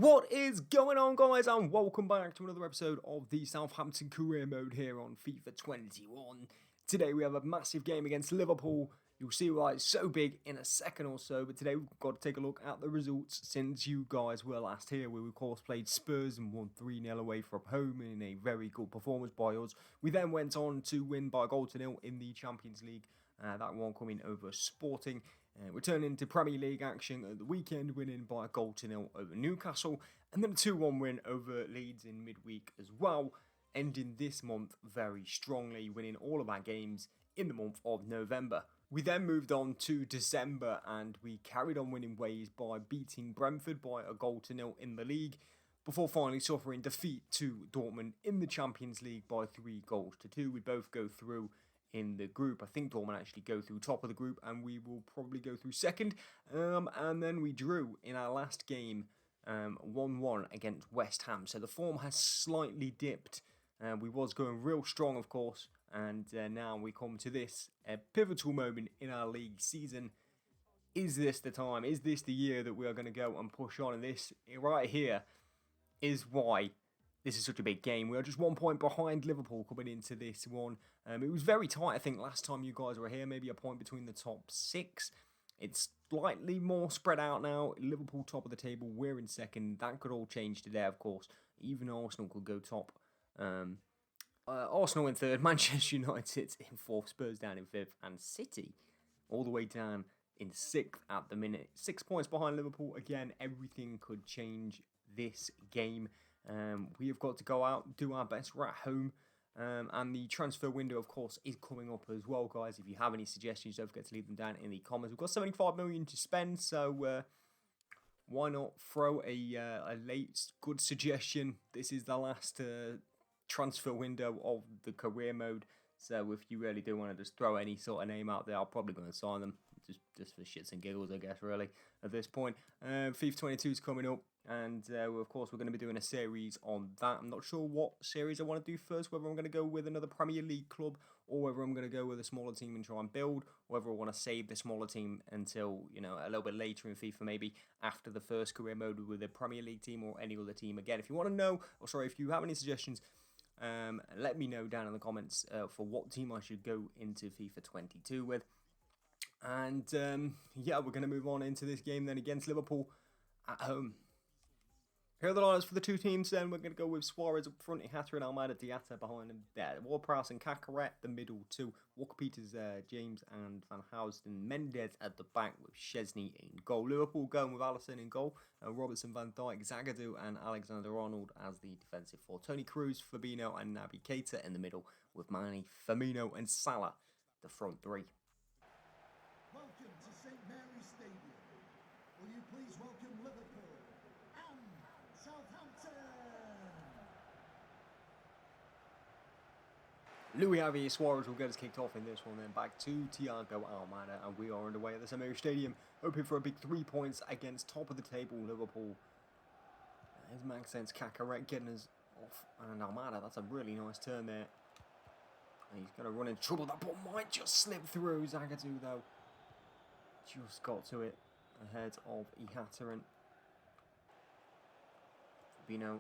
What is going on, guys, and welcome back to another episode of the Southampton career mode here on FIFA 21. Today we have a massive game against Liverpool. You'll see why it's so big in a second or so, but today we've got to take a look at the results since you guys were last here, where we of course played Spurs and won 3-0 away from home in a very good performance by us. We then went on to win by a goal to nil in the Champions League, that one coming over Sporting. Returning to Premier League action at the weekend, winning by a goal to nil over Newcastle, and then a 2-1 win over Leeds in midweek as well, ending this month very strongly, winning all of our games in the month of November. We then moved on to December and we carried on winning ways by beating Brentford by a goal to nil in the league, before finally suffering defeat to Dortmund in the Champions League by 3-2. We both go through in the group. I think Dortmund actually go through top of the group and we will probably go through second. And then we drew in our last game 1-1 against West Ham. So the form has slightly dipped. We was going real strong, of course. And now we come to this pivotal moment in our league season. Is this the time? Is this the year that we are going to go and push on? And this right here is why this is such a big game. We are just 1 point behind Liverpool coming into this one. It was very tight, I think, last time you guys were here. Maybe a point between the top 6. It's slightly more spread out now. Liverpool top of the table. We're in second. That could all change today, of course. Even Arsenal could go top. Arsenal in third. Manchester United in fourth. Spurs down in fifth. And City all the way down in sixth at the minute. 6 points behind Liverpool. Again, everything could change this game. We have got to go out, do our best. We're at home, and the transfer window, of course, is coming up as well, guys. If you have any suggestions, don't forget to leave them down in the comments. We've got 75 million to spend, so why not throw a late good suggestion? This is the last transfer window of the career mode, so if you really do want to just throw any sort of name out there, I'm probably going to sign them. Just for shits and giggles, I guess, really, at this point. FIFA 22 is coming up, and of course, we're going to be doing a series on that. I'm not sure what series I want to do first, whether I'm going to go with another Premier League club, or whether I'm going to go with a smaller team and try and build, or whether I want to save the smaller team until, you know, a little bit later in FIFA, maybe after the first career mode with a Premier League team or any other team. Again, if you want to know, or sorry, if you have any suggestions, let me know down in the comments for what team I should go into FIFA 22 with. And yeah, we're going to move on into this game then against Liverpool at home. Here are the lineups for the two teams then. We're going to go with Suarez up front, Ihatter and Almeida Diatta behind him there. Ward-Prowse and Cacaret, the middle two. Walker-Peters, James and Van Housden. Mendes at the back with Szczesny in goal. Liverpool going with Alisson in goal. Robertson, Van Dijk, Zagadou and Alexander-Arnold as the defensive four. Toni Kroos, Fabinho and Naby Keita in the middle with Mane, Firmino and Salah, the front three. Welcome to St Mary's Stadium. Will you please welcome Liverpool and Southampton? Luis Javier Suarez will get us kicked off in this one, then back to Thiago Almeida, and we are underway at the St Mary's Stadium, hoping for a big 3 points against top of the table Liverpool. His Maxence Cacaret getting us off, and Almeida, that's a really nice turn there. And he's going to run into trouble. That ball might just slip through. Zagadou, though, just got to it ahead of Ihatter and Fabinho.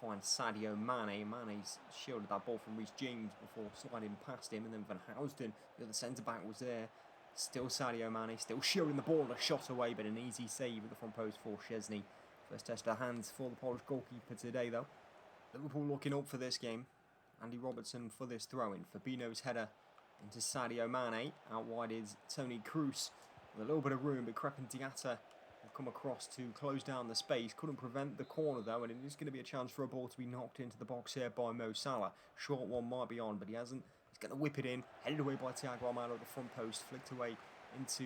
Find Sadio Mane. Mane's shielded that ball from Reece James before sliding past him, and then Van Housden, the other centre-back, was there. Still Sadio Mane, still shielding the ball, a shot away, but an easy save at the front post for Szczesny. First test of hands for the Polish goalkeeper today, though. Liverpool looking up for this game. Andy Robertson for this throw-in. Fabinho's header into Sadio Mane. Out wide is Toni Kroos with a little bit of room, but Crepin Diatta will come across to close down the space. Couldn't prevent the corner, though, and it is going to be a chance for a ball to be knocked into the box here by Mo Salah. Short one might be on, but he hasn't. He's going to whip it in. Headed away by Thiago Almeida at the front post. Flicked away into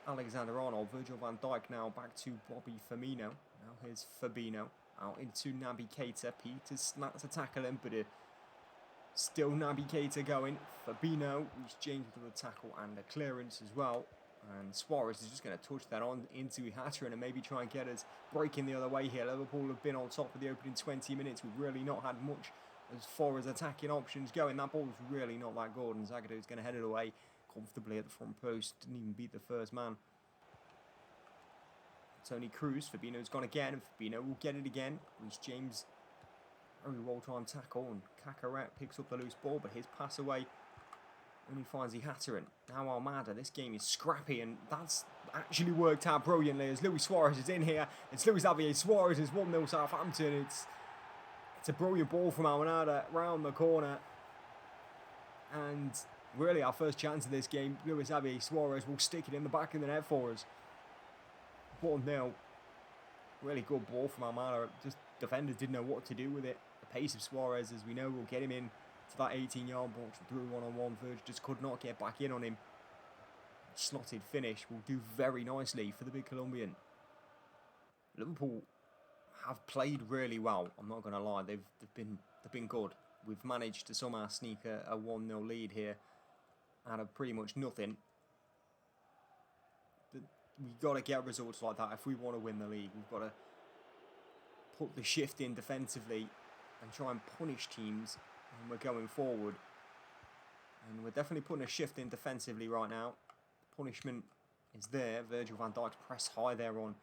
Alexander-Arnold. Virgil van Dijk now back to Bobby Firmino. Now here's Fabinho. Out into Naby Keita. Peters snapped to tackle him, but still Naby Keita going. Fabinho, Reece James with a tackle and a clearance as well. And Suarez is just going to touch that on into Ihatter and maybe try and get us breaking the other way here. Liverpool have been on top of the opening 20 minutes. We've really not had much as far as attacking options going. That ball's really not that good, and Zagadou's going to head it away comfortably at the front post. Didn't even beat the first man. Tony Cruz. Fabinho's gone again, and Fabinho will get it again. Reece James, very well-timed tackle, and Kakaret picks up the loose ball, but his pass away only finds Ihataren. Now Almada, this game is scrappy, and that's actually worked out brilliantly as Luis Suarez is in here. It's Luis Xavier Suarez, it's 1-0 Southampton. It's a brilliant ball from Almada round the corner. And really our first chance of this game, Luis Xavier Suarez will stick it in the back of the net for us. 1-0. Really good ball from Almada. Just defenders didn't know what to do with it. The pace of Suarez, as we know, will get him in to that 18-yard box through one-on-one. Verge just could not get back in on him. Slotted finish will do very nicely for the big Colombian. Liverpool have played really well. I'm not going to lie, they've been good. We've managed to somehow sneak a 1-0 lead here out of pretty much nothing. We've got to get results like that if we want to win the league. We've got to put the shift in defensively and try and punish teams when we're going forward. And we're definitely putting a shift in defensively right now. Punishment is there. Virgil van Dijk's press high there on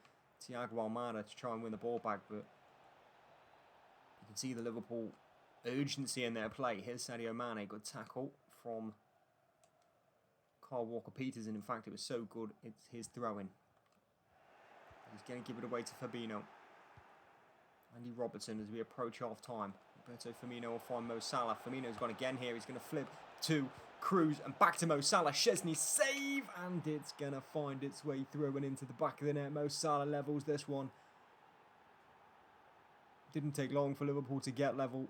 Thiago Almada to try and win the ball back, but you can see the Liverpool urgency in their play. Here's Sadio Mane, good tackle from Kyle Walker-Peters, and in fact it was so good it's his throw-in. He's going to give it away to Fabinho. Andy Robertson as we approach half-time. Roberto Firmino will find Mo Salah. Firmino's gone again here. He's going to flip to Cruz and back to Mo Salah. Szczesny save, and it's going to find its way through and into the back of the net. Mo Salah levels this one. Didn't take long for Liverpool to get level.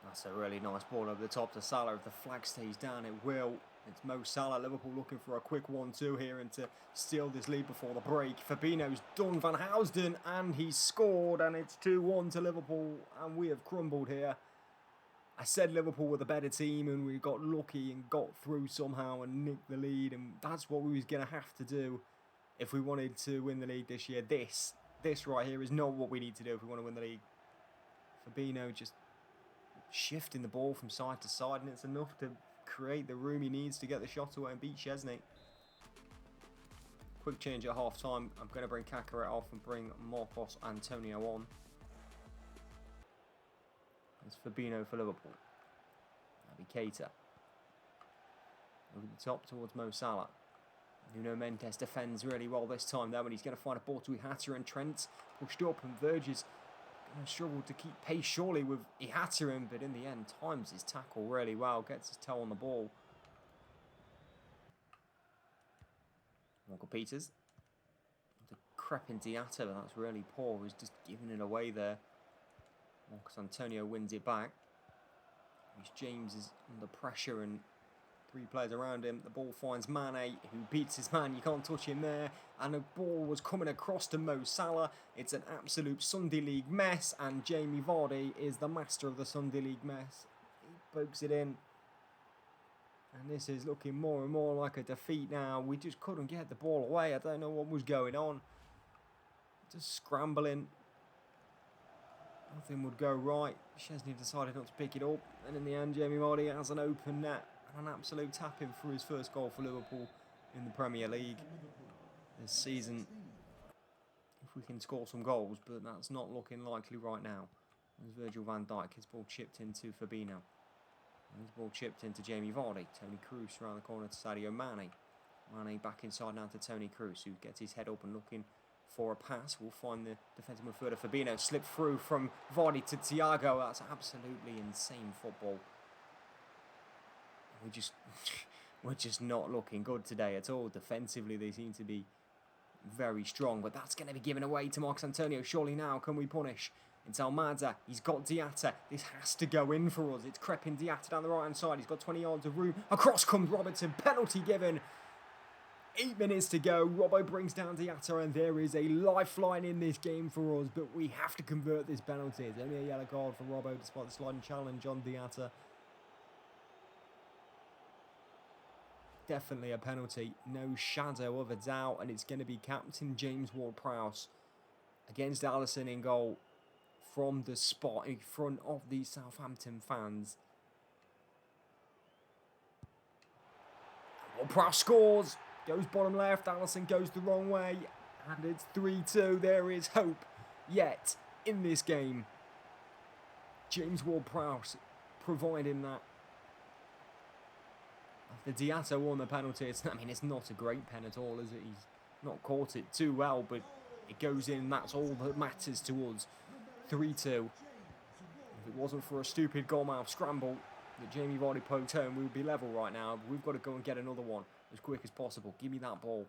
That's a really nice ball over the top to Salah. If the flag stays down, it will. It's Mo Salah. Liverpool looking for a quick 1-2 here and to steal this lead before the break. Fabinho's done Van Housden, and he's scored, and it's 2-1 to Liverpool, and we have crumbled here. I said Liverpool were the better team, and we got lucky and got through somehow and nicked the lead, and that's what we was going to have to do if we wanted to win the league this year. This right here is not what we need to do if we want to win the league. Fabinho just shifting the ball from side to side, and it's enough to create the room he needs to get the shot away and beat Szczesny. Quick change at half time. I'm going to bring Kakaret off and bring Marcos Antonio on. It's Fabinho for Liverpool. That'll be Keita. Over the top towards Mo Salah. Nuno Mendes defends really well this time though, and he's going to find a ball to Ihataren. Trent pushed up, and Verge's going to struggle to keep pace surely with Ihataren, but in the end times his tackle really well, gets his toe on the ball. Walker-Peters. The Crepin Diatta, but that's really poor. He's just giving it away there. Marcos Antonio wins it back. James is under pressure and three players around him. The ball finds Mane, who beats his man. You can't touch him there. And the ball was coming across to Mo Salah. It's an absolute Sunday League mess, and Jamie Vardy is the master of the Sunday League mess. He pokes it in. And this is looking more and more like a defeat now. We just couldn't get the ball away. I don't know what was going on. Just scrambling. Nothing would go right. Szczesny decided not to pick it up. And in the end, Jamie Vardy has an open net. An absolute tap-in for his first goal for Liverpool in the Premier League this season. If we can score some goals, but that's not looking likely right now. There's Virgil van Dijk. His ball chipped into Fabinho. His ball chipped into Jamie Vardy. Tony Cruz around the corner to Sadio Mane. Mane back inside now to Tony Cruz, who gets his head up and looking for a pass. We'll find the defensive midfielder Fabinho. Slip through from Vardy to Thiago. That's absolutely insane football. We're just not looking good today at all. Defensively, they seem to be very strong, but that's going to be given away to Marcos Antonio. Surely now, can we punish? It's Almada. He's got Diatta. This has to go in for us. It's Crepin Diatta down the right-hand side. He's got 20 yards of room. Across comes Robertson. Penalty given. 8 minutes to go. Robbo brings down Diatta, and there is a lifeline in this game for us, but we have to convert this penalty. It's only a yellow card for Robbo despite the sliding challenge on Diatta. Definitely a penalty, no shadow of a doubt, and it's going to be captain James Ward-Prowse against Alisson in goal from the spot in front of the Southampton fans. Ward-Prowse scores, Goes bottom left. Allison goes the wrong way. And it's 3-2. There is hope yet in this game. James Ward-Prowse providing that. After Diatta won the penalty, it's not a great pen at all, is it? He's not caught it too well, but it goes in. That's all that matters to us. 3-2. If it wasn't for a stupid goalmouth scramble that Jamie Vardy poked home, we would be level right now. We've got to go and get another one as quick as possible. Give me that ball.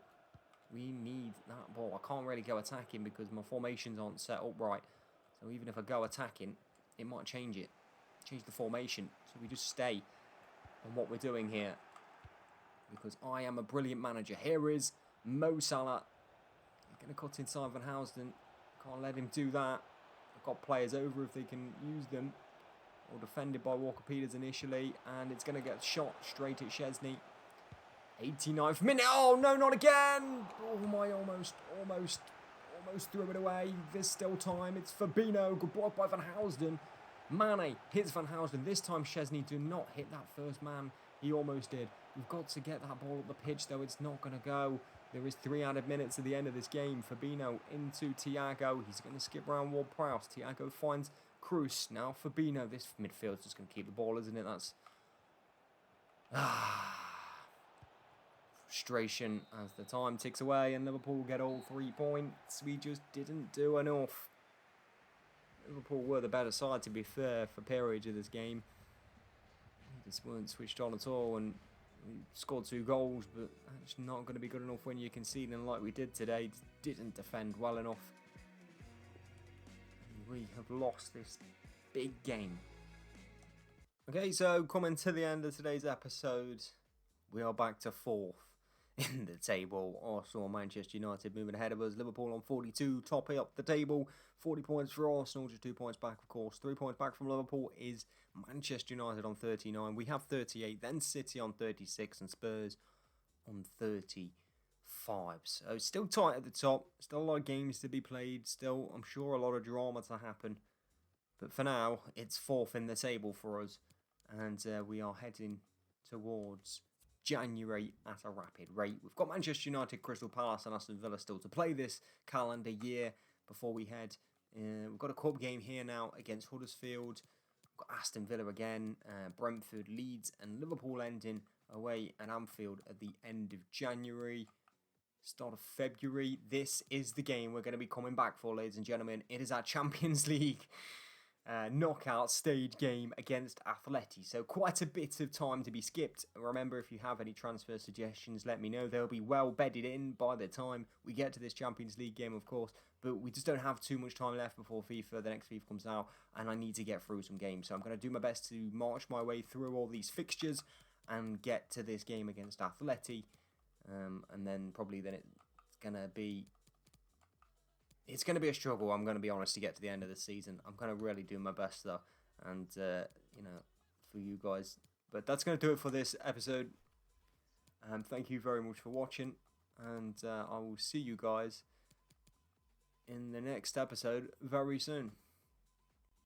We need that ball. I can't really go attacking because my formations aren't set up right. So even if I go attacking, it might change it. Change the formation. So we just stay on what we're doing here. Because I am a brilliant manager. Here is Mo Salah. He's going to cut inside Van Housden. Can't let him do that. I've got players over if they can use them. Or defended by Walker Peters initially. And it's going to get shot straight at Szczesny. 89th minute. Oh, no, not again. Oh, my, almost threw it away. There's still time. It's Fabinho. Good block by Van Housden. Mane hits Van Housden. This time, Szczesny do not hit that first man. He almost did. We've got to get that ball up the pitch, though. It's not going to go. There is 3 added minutes at the end of this game. Fabinho into Thiago. He's going to skip around Ward-Prowse. Thiago finds Cruz. Now Fabinho. This midfield's just going to keep the ball, isn't it? That's... frustration as the time ticks away and Liverpool get all 3 points. We just didn't do enough. Liverpool were the better side, to be fair, for periods of this game. We just weren't switched on at all, and we scored 2 goals, but that's not going to be good enough when you're conceding like we did today. Just didn't defend well enough. And we have lost this big game. Okay, so coming to the end of today's episode, we are back to 4th in the table. Arsenal and Manchester United moving ahead of us. Liverpool on 42, topping up the table. 40 points for Arsenal, just 2 points back, of course. 3 points back from Liverpool is Manchester United on 39. We have 38, then City on 36, and Spurs on 35. So it's still tight at the top. Still a lot of games to be played. Still, I'm sure, a lot of drama to happen. But for now, it's 4th in the table for us. And we are heading towards January at a rapid rate. We've got Manchester United, Crystal Palace and Aston Villa still to play this calendar year before we head. We've got a cup game here now against Huddersfield. We've got Aston Villa again, Brentford, Leeds and Liverpool ending away at Anfield at the end of January. Start of February. This is the game we're going to be coming back for, ladies and gentlemen. It is our Champions League knockout stage game against Atleti. So quite a bit of time to be skipped. Remember, if you have any transfer suggestions, let me know. They'll be well bedded in by the time we get to this Champions League game, of course. But we just don't have too much time left before FIFA. The next FIFA comes out, and I need to get through some games. So I'm going to do my best to march my way through all these fixtures and get to this game against Atleti. And then probably then it's going to be... It's going to be a struggle, I'm going to be honest, to get to the end of the season. I'm going to really do my best, though, and, you know, for you guys. But that's going to do it for this episode. Thank you very much for watching, and I will see you guys in the next episode very soon.